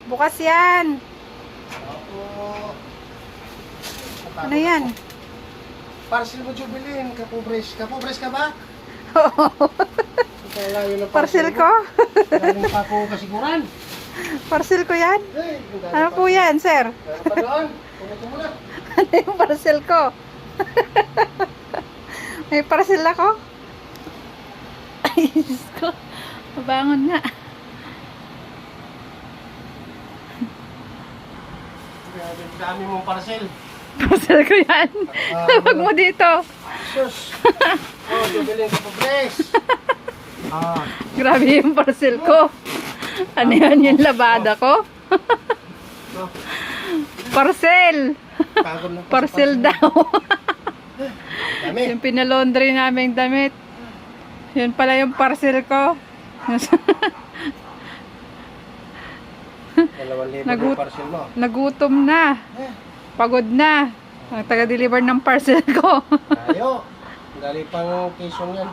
Bukas yan. Ako. Ano yan? Parcel mo, Jubilin. Kapobres. Kapobres ka ba? Kaya yun ang Parcel ko? Galing pa po kasiguran. Parcel ko yan? Hey, Ano po yan, sir? Meron pa doon. Pumunta mo na. Ano yung parcel ko? May parcel ako? Ay, Diyos ko. Mabangon nga. Dami mong parcel. Parcel ko yan. Tawag mo dito. Sus. Oh, Jubilin, kapobres. Grabe yung parcel ko. Ano yan yung labada ko? Oh, Parcel. pagod na po sa Parcel daw. Dami. Yung pinalaundry naming damit. Yun pala yung parcel ko. 2,000 yung parcel mo. Nagutom na. Pagod na. Ang taga-deliver ng parcel ko. Tayo. Dali pang kesong yan.